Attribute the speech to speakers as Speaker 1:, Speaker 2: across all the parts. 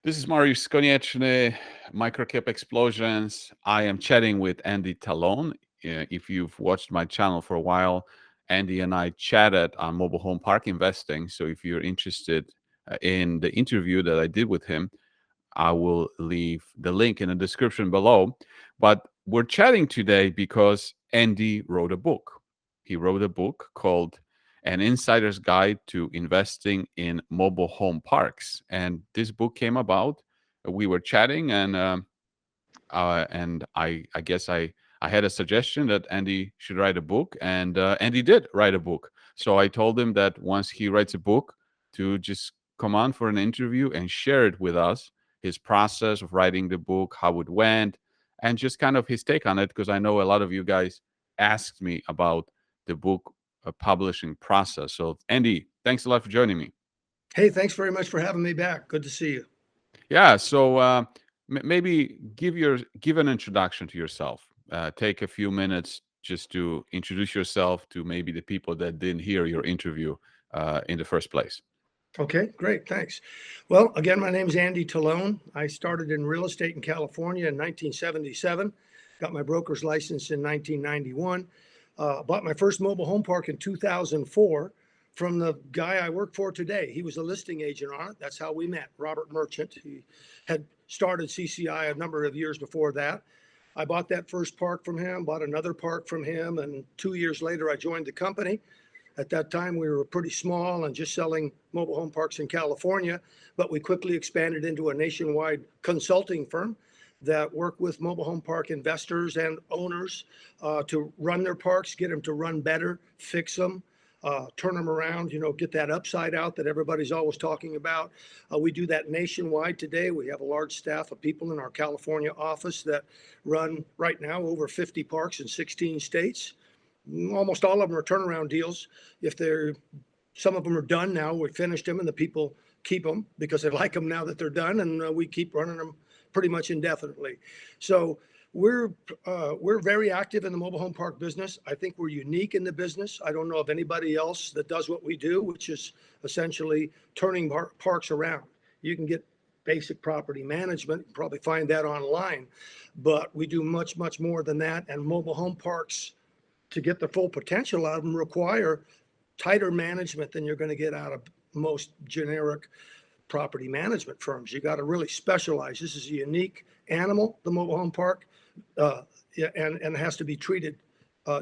Speaker 1: This is Mariusz Konieczny, Microcap Explosions. I am chatting with Andy Tallone. If you've watched my channel for a while, Andy and I chatted on mobile home park investing. So if you're interested in the interview that I did with him, I will leave the link in the description below. But we're chatting today because Andy wrote a book. He wrote a book called An Insider's Guide to Investing in Mobile Home Parks. And this book came about. We were chatting, and I guess I had a suggestion that Andy should write a book, and Andy did write a book. So I told him that once he writes a book, to just come on for an interview and share it with us, his process of writing the book, how it went, and just kind of his take on it. Because I know a lot of you guys asked me about the book publishing process. So Andy, thanks a lot for joining me.
Speaker 2: Hey, thanks very much for having me back. Good to see you.
Speaker 1: Yeah, so maybe give an introduction to yourself. Take a few minutes just to introduce yourself to maybe the people that didn't hear your interview in the first place.
Speaker 2: Okay, great. Thanks. Well, again, my name is Andy Tallone. I started in real estate in California in 1977, got my broker's license in 1991, bought my first mobile home park in 2004 from the guy I work for today. He was a listing agent on it. That's how we met, Robert Merchant. He had started CCI a number of years before that. I bought that first park from him, bought another park from him, and 2 years later, I joined the company. At that time, we were pretty small and just selling mobile home parks in California, but we quickly expanded into a nationwide consulting firm that worked with mobile home park investors and owners to run their parks, get them to run better, fix them, turn them around, get that upside out that everybody's always talking about. We do that nationwide today. We have a large staff of people in our California office that run right now over 50 parks in 16 states. Almost all of them are turnaround deals. If they're Some of them are done now, we finished them, and the people keep them because they like them now that they're done, and we keep running them pretty much indefinitely. So we're very active in the mobile home park business. I think we're unique in the business. I don't know of anybody else that does what we do, which is essentially turning parks around. You can get basic property management, you probably find that online, but we do much, much more than that. And mobile home parks, to get the full potential out of them, require tighter management than you're going to get out of most generic property management firms. You got to really specialize. This is a unique animal, the mobile home park, and has to be treated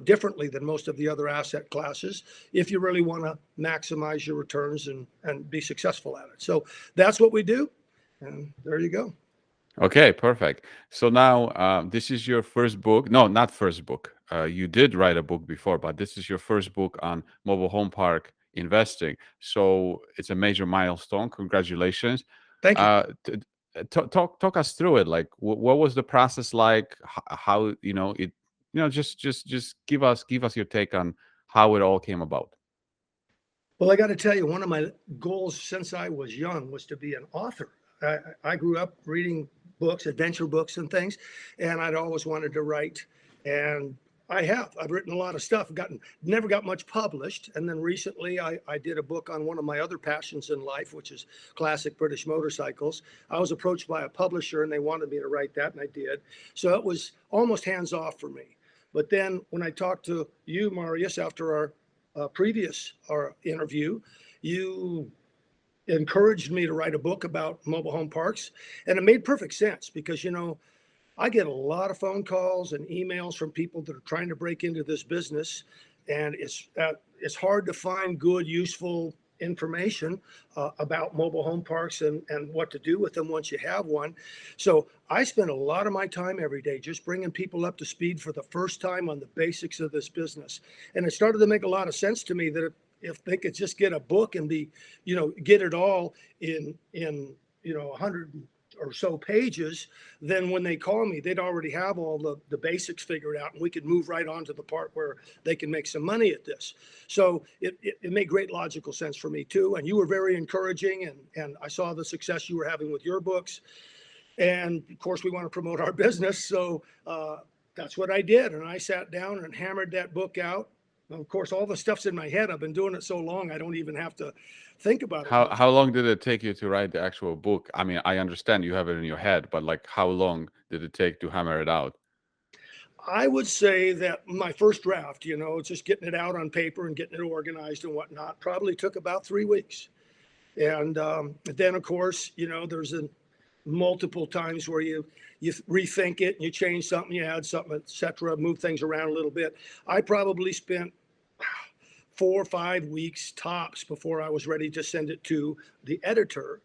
Speaker 2: differently than most of the other asset classes if you really want to maximize your returns and be successful at it. So that's what we do. And there you go.
Speaker 1: Okay, perfect. So now this is your first book. No, not first book. You did write a book before, but this is your first book on mobile home park investing. So it's a major milestone. Congratulations.
Speaker 2: Thank you.
Speaker 1: Uh, t- talk us through it. Like, what was the process like? How it? Just give us your take on how it all came about.
Speaker 2: Well, I got to tell you, one of my goals since I was young was to be an author. I grew up reading books, adventure books, and things, and I'd always wanted to write. And I have. I've written a lot of stuff. Never got much published. And then recently, I did a book on one of my other passions in life, which is classic British motorcycles. I was approached by a publisher, and they wanted me to write that, and I did. So it was almost hands off for me. But then when I talked to you, Marius, after our previous our interview, you encouraged me to write a book about mobile home parks, and it made perfect sense because I get a lot of phone calls and emails from people that are trying to break into this business, and it's hard to find good, useful information about mobile home parks and what to do with them once you have one. So I spend a lot of my time every day just bringing people up to speed for the first time on the basics of this business. And it started to make a lot of sense to me that if they could just get a book and get it all in 100 or so pages, then when they call me, they'd already have all the basics figured out, and we could move right on to the part where they can make some money at this. So it made great logical sense for me too. And you were very encouraging, and I saw the success you were having with your books. And of course, we want to promote our business. So that's what I did. And I sat down and hammered that book out. Of course, all the stuff's in my head. I've been doing it so long, I don't even have to think about it much.
Speaker 1: How long did it take you to write the actual book? I mean, I understand you have it in your head, but like how long did it take to hammer it out?
Speaker 2: I would say that my first draft, just getting it out on paper and getting it organized and whatnot, probably took about 3 weeks. And then, of course, there's multiple times where you rethink it and you change something, you add something, etc., move things around a little bit. I probably spent 4 or 5 weeks tops before I was ready to send it to the editor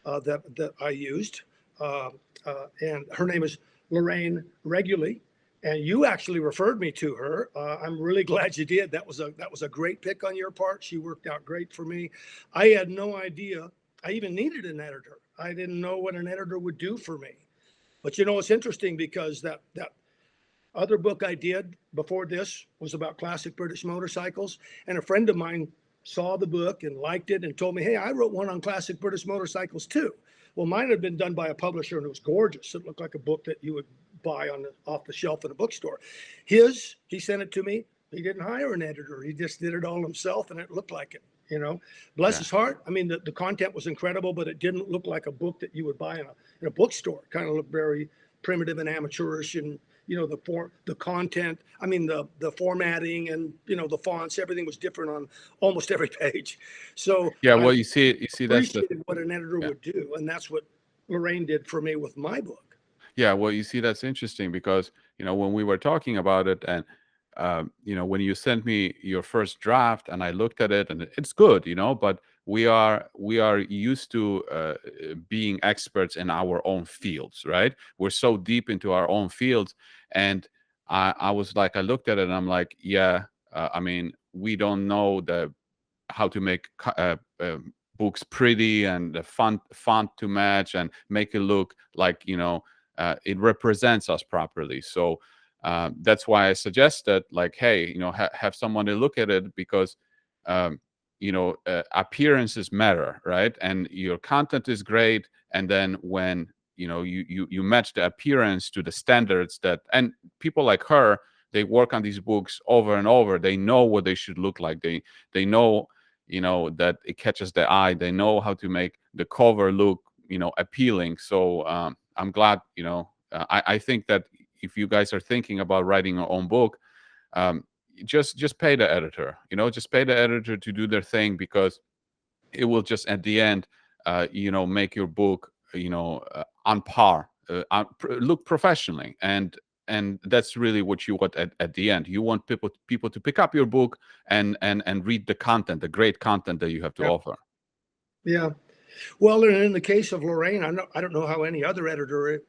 Speaker 2: that I used, and her name is Lorraine Reguli. And you actually referred me to her. I'm really glad you did. That was a great pick on your part. She worked out great for me. I had no idea I even needed an editor. I didn't know what an editor would do for me. But it's interesting because that other book I did before this was about classic British motorcycles. And a friend of mine saw the book and liked it and told me, hey, I wrote one on classic British motorcycles too. Well, mine had been done by a publisher and it was gorgeous. It looked like a book that you would buy off the shelf at a bookstore. He sent it to me. He didn't hire an editor. He just did it all himself and it looked like it. Bless
Speaker 1: Yeah.
Speaker 2: his heart. I mean, the content was incredible, but it didn't look like a book that you would buy in a bookstore. It kind of looked very primitive and amateurish, and the content, I mean, the formatting and the fonts, everything was different on almost every page. So
Speaker 1: Yeah,
Speaker 2: I
Speaker 1: well, you see, that's the
Speaker 2: appreciated what an editor
Speaker 1: yeah.
Speaker 2: would do, and that's what Lorraine did for me with my book.
Speaker 1: Yeah, well, you see, that's interesting because when we were talking about it, and when you sent me your first draft, and I looked at it, and it's good, but we are used to being experts in our own fields, right? We're so deep into our own fields, and I was like, I looked at it, and I'm like, yeah, I mean, we don't know how to make books pretty and the font to match and make it look like it represents us properly. So that's why I suggested, like, hey, have someone to look at it, because um, appearances matter, right? And your content is great, and then when you match the appearance to the standards that, and people like her, they work on these books over and over, they know what they should look like, they know that it catches the eye, they know how to make the cover look appealing. So I'm glad, I think that if you guys are thinking about writing your own book, um, just pay the editor, just pay the editor to do their thing, because it will just at the end make your book on par, look professionally, and that's really what you want at the end. You want people to pick up your book and read the content, the great content that you have to
Speaker 2: Yeah.
Speaker 1: offer.
Speaker 2: Yeah. Well, and in the case of Lorraine, I don't know how any other editor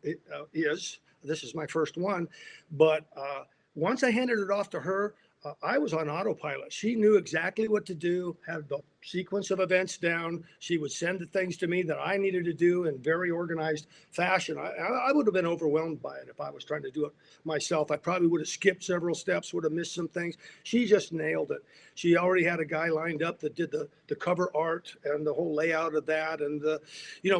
Speaker 2: is. This is my first one, but once I handed it off to her, I was on autopilot. She knew exactly what to do, had the sequence of events down. She would send the things to me that I needed to do in very organized fashion. I would have been overwhelmed by it if I was trying to do it myself. I probably would have skipped several steps, would have missed some things. She just nailed it. She already had a guy lined up that did the cover art and the whole layout of that, and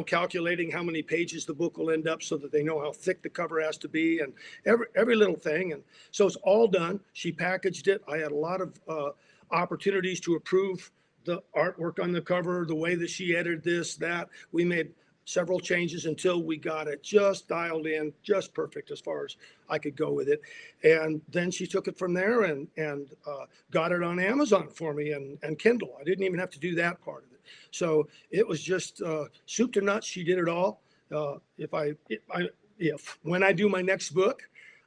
Speaker 2: calculating how many pages the book will end up so that they know how thick the cover has to be, and every little thing. And so it's all done. She packaged it. I had a lot of opportunities to approve the artwork on the cover, the way that she edited this, that. We made several changes until we got it just dialed in, just perfect as far as I could go with it. And then she took it from there and got it on Amazon for me and Kindle. I didn't even have to do that part of it. So it was just soup to nuts. She did it all. If when I do my next book,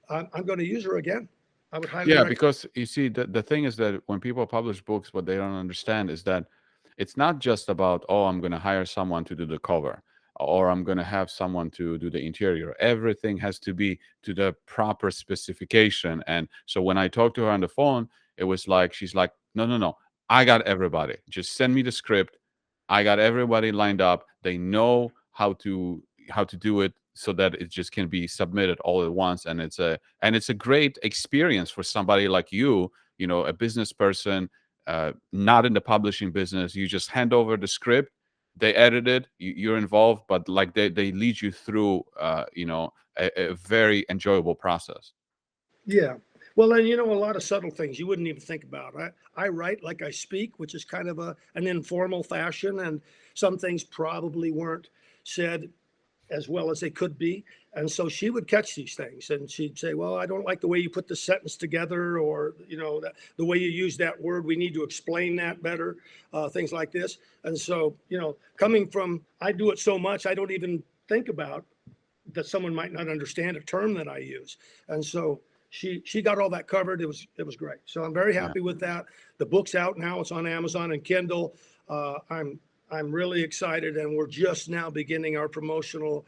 Speaker 2: I'm going to use her again. I would highly
Speaker 1: Yeah,
Speaker 2: recommend.
Speaker 1: because you see, the thing is that when people publish books, what they don't understand is that it's not just about, oh, I'm going to hire someone to do the cover, or I'm going to have someone to do the interior. Everything has to be to the proper specification. And so when I talked to her on the phone, it was like, she's like, no, no, no, I got everybody. Just send me the script. I got everybody lined up. They know how to do it, so that it just can be submitted all at once. And it's a great experience for somebody like a business person, not in the publishing business. You just hand over the script, they edit it, you're involved, but like they lead you through a very enjoyable process.
Speaker 2: Yeah. Well, and a lot of subtle things you wouldn't even think about. I write like I speak, which is kind of an informal fashion, and some things probably weren't said as well as they could be. And so she would catch these things and she'd say, well, I don't like the way you put the sentence together, or, the way you use that word. We need to explain that better, things like this. And so, coming from, I do it so much, I don't even think about that someone might not understand a term that I use. And so she got all that covered. It was great. So I'm very
Speaker 1: Yeah.
Speaker 2: happy with that. The book's out now. It's on Amazon and Kindle. I'm really excited, and we're just now beginning our promotional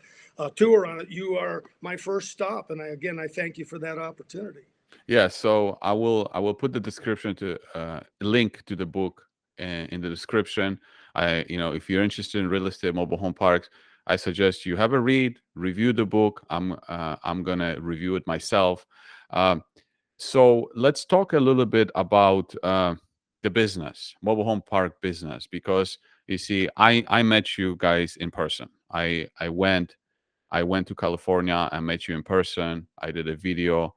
Speaker 2: tour on it. You are my first stop, and I thank you for that opportunity.
Speaker 1: Yeah, so I will put the description to link to the book in the description. If you're interested in real estate mobile home parks, I suggest you have a read, review the book. I'm gonna review it myself. Um, so let's talk a little bit about the business, mobile home park business, because you see, I met you guys in person. I went to California. I met you in person. I did a video,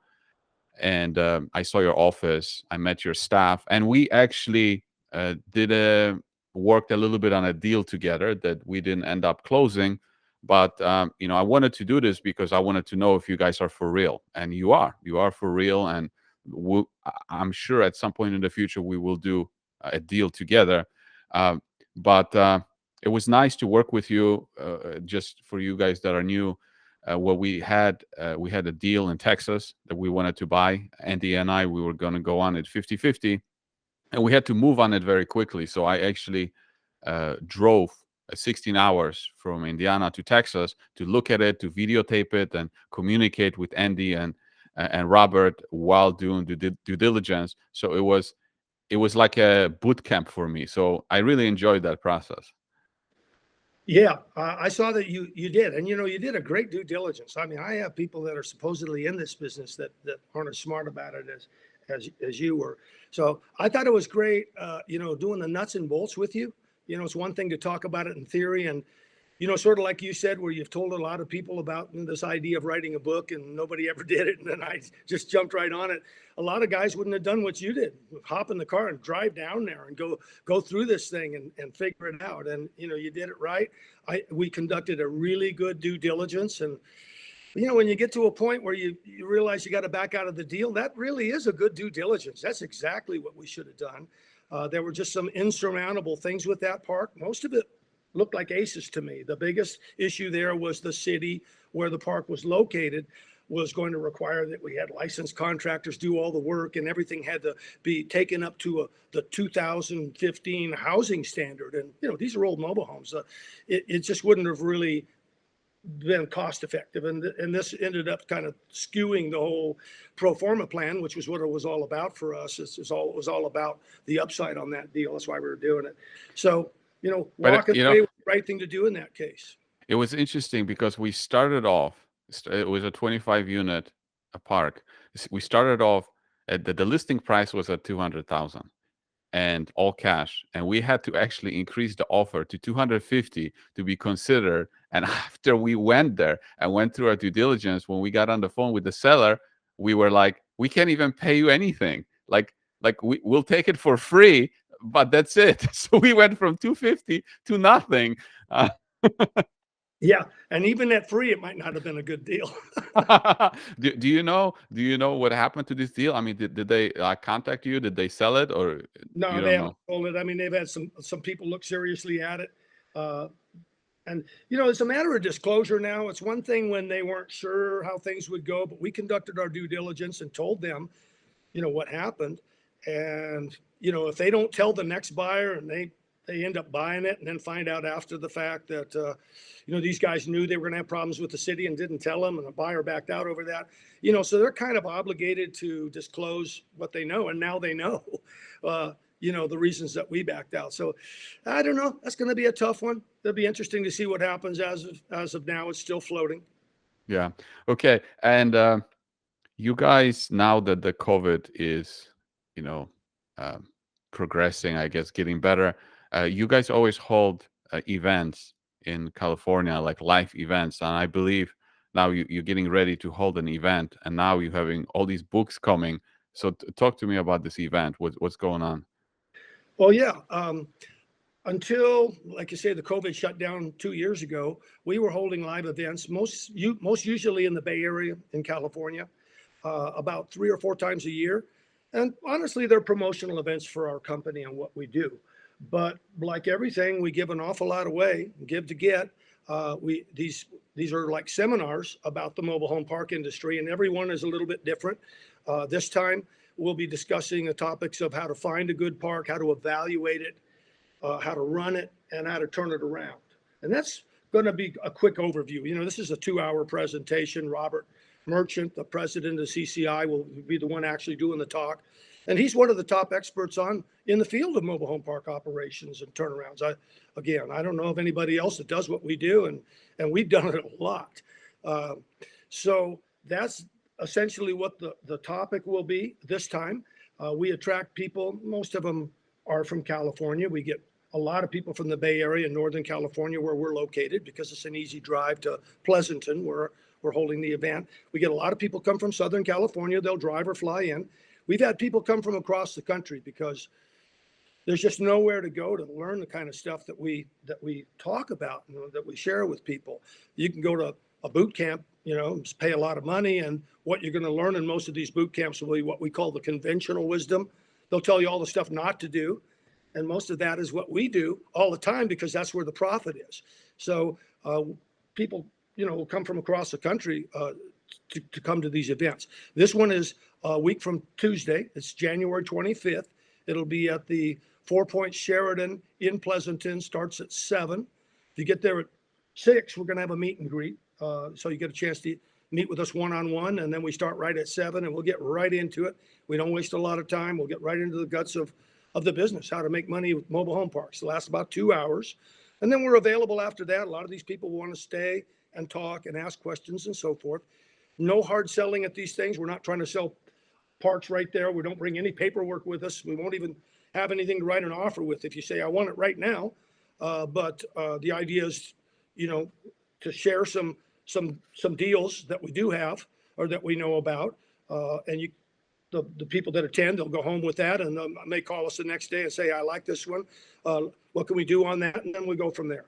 Speaker 1: and I saw your office. I met your staff, and we actually did a worked a little bit on a deal together that we didn't end up closing. But I wanted to do this because I wanted to know if you guys are for real, and you are. You are for real, and I'm sure at some point in the future we will do a deal together. Um, but it was nice to work with you. Just for you guys that are new, what we had a deal in Texas that we wanted to buy. Andy and I, we were going to go on it 50-50, and we had to move on it very quickly. So I actually drove 16 hours from Indiana to Texas to look at it, to videotape it, and communicate with Andy and Robert while doing due diligence. So it was like a boot camp for me. So I really enjoyed that process.
Speaker 2: Yeah, I saw that you did, and you did a great due diligence. I mean, I have people that are supposedly in this business that aren't as smart about it as you were. So I thought it was great, doing the nuts and bolts with you. It's one thing to talk about it in theory, and sort of like you said, where you've told a lot of people about this idea of writing a book and nobody ever did it. And then I just jumped right on it. A lot of guys wouldn't have done what you did, hop in the car and drive down there and go through this thing and figure it out. And, you did it right. We conducted a really good due diligence. And, when you get to a point where you realize you got to back out of the deal, that really is a good due diligence. That's exactly what we should have done. There were just some insurmountable things with that park. Most of it looked like aces to me. The biggest issue there was the city where the park was located was going to require that we had licensed contractors do all the work, and everything had to be taken up to the 2015 housing standard. And these are old mobile homes. It just wouldn't have really been cost effective, and this ended up kind of skewing the whole pro forma plan, which was what it was all about for us. It was all about the upside on that deal. That's why we were doing it. So
Speaker 1: But
Speaker 2: walking away was the right thing to do in that case.
Speaker 1: it was interesting because we started off. It was a 25 unit park. We started off at the listing price was at 200,000 and all cash, and we had to actually increase the offer to 250 to be considered. And after we went there and went through our due diligence, when we got on the phone with the seller, we were like, we can't even pay you anything. Like we'll take it for free, but that's it. So we went from 250 to nothing.
Speaker 2: Yeah, and even at free, it might not have been a good deal.
Speaker 1: Do you know what happened to this deal? I mean, did they contact you? Did they sell it, or
Speaker 2: No,
Speaker 1: you
Speaker 2: they
Speaker 1: don't
Speaker 2: haven't
Speaker 1: know?
Speaker 2: sold it. I mean, they've had some people look seriously at it. Uh, and it's a matter of disclosure now. It's one thing when they weren't sure how things would go, but we conducted our due diligence and told them, what happened. And, if they don't tell the next buyer and they end up buying it and then find out after the fact that, these guys knew they were going to have problems with the city and didn't tell them, and the buyer backed out over that, so they're kind of obligated to disclose what they know. And now they know, the reasons that we backed out. So I don't know. That's going to be a tough one. It'll be interesting to see what happens. As of now, it's still floating.
Speaker 1: Yeah. Okay. And you guys, now that the COVID is, you know, um, progressing, I guess, getting better, you guys always hold events in California, like live events. And I believe now you're getting ready to hold an event, and now you're having all these books coming. So talk to me about this event. What's going on?
Speaker 2: Well, yeah. Until, like you say, the COVID shut down 2 years ago, we were holding live events, most usually in the Bay Area in California, about 3 or 4 times a year. And honestly, they're promotional events for our company and what we do. But like everything, we give an awful lot away, give to get. We these are like seminars about the mobile home park industry, and every one is a little bit different. This time, we'll be discussing the topics of how to find a good park, how to evaluate it, how to run it, and how to turn it around. And that's going to be a quick overview. This is a 2-hour presentation. Robert Merchant, the president of CCI, will be the one actually doing the talk. And he's one of the top experts in the field of mobile home park operations and turnarounds. I don't know of anybody else that does what we do, and we've done it a lot. So that's essentially what the topic will be this time. We attract people. Most of them are from California. We get a lot of people from the Bay Area and Northern California, where we're located, because it's an easy drive to Pleasanton, where we're holding the event. We get a lot of people come from Southern California. They'll drive or fly in. We've had people come from across the country because there's just nowhere to go to learn the kind of stuff that we talk about, that we share with people. You can go to a boot camp, just pay a lot of money, and what you're going to learn in most of these boot camps will be what we call the conventional wisdom. They'll tell you all the stuff not to do. And most of that is what we do all the time, because that's where the profit is. So people, will come from across the country to come to these events. This one is a week from Tuesday. It's January 25th. It'll be at the 4 Point Sheraton in Pleasanton. Starts at 7. If you get there at 6, we're going to have a meet and greet. So you get a chance to meet with us one-on-one, and then we start right at 7, and we'll get right into it. We don't waste a lot of time. We'll get right into the guts of the business, how to make money with mobile home parks. It lasts about 2 hours. And then we're available after that. A lot of these people want to stay and talk and ask questions and so forth. No hard selling at these things. We're not trying to sell parks right there. We don't bring any paperwork with us. We won't even have anything to write an offer with if you say, I want it right now. But the idea is, to share some deals that we do have or that we know about. And the people that attend, they'll go home with that, and they may call us the next day and say, I like this one. What can we do on that? And then we go from there,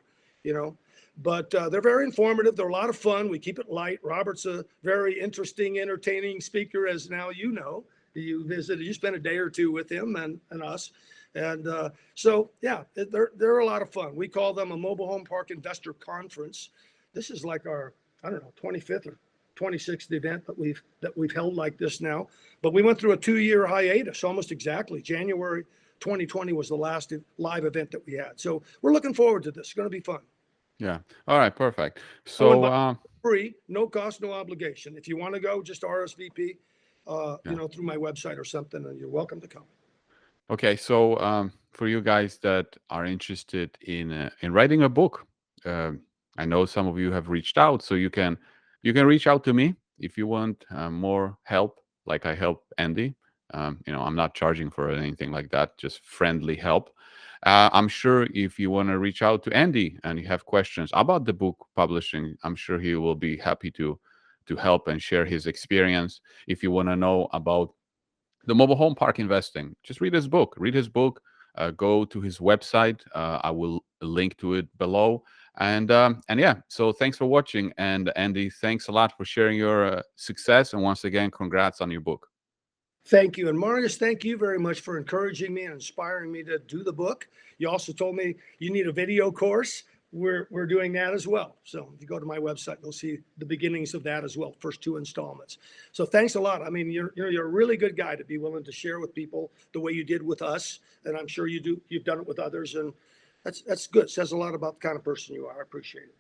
Speaker 2: But they're very informative. They're a lot of fun. We keep it light. Robert's a very interesting, entertaining speaker, as now you know. You spent a day or two with him and us. And so, yeah, they're a lot of fun. We call them a mobile home park investor conference. This is like our, 25th or 26th event that we've held like this now. But we went through a 2-year hiatus, almost exactly. January 2020 was the last live event that we had. So we're looking forward to this. It's going to be fun.
Speaker 1: Yeah. All right. Perfect.
Speaker 2: So free, no cost, no obligation. If you want to go, just RSVP, through my website or something, and you're welcome to come.
Speaker 1: Okay. So for you guys that are interested in writing a book, I know some of you have reached out, so you can reach out to me if you want more help, like I help Andy. I'm not charging for anything like that, just friendly help. I'm sure if you want to reach out to Andy and you have questions about the book publishing, I'm sure he will be happy to help and share his experience. If you want to know about the mobile home park investing, just read his book. Go to his website. I will link to it below. And yeah, so thanks for watching. And Andy, thanks a lot for sharing your success. And once again, congrats on your book.
Speaker 2: Thank you. And Marius, thank you very much for encouraging me and inspiring me to do the book. You also told me you need a video course. We're doing that as well. So if you go to my website, you'll see the beginnings of that as well, first 2 installments. So thanks a lot. I mean, you're a really good guy to be willing to share with people the way you did with us. And I'm sure you've done it with others. And that's good. It says a lot about the kind of person you are. I appreciate it.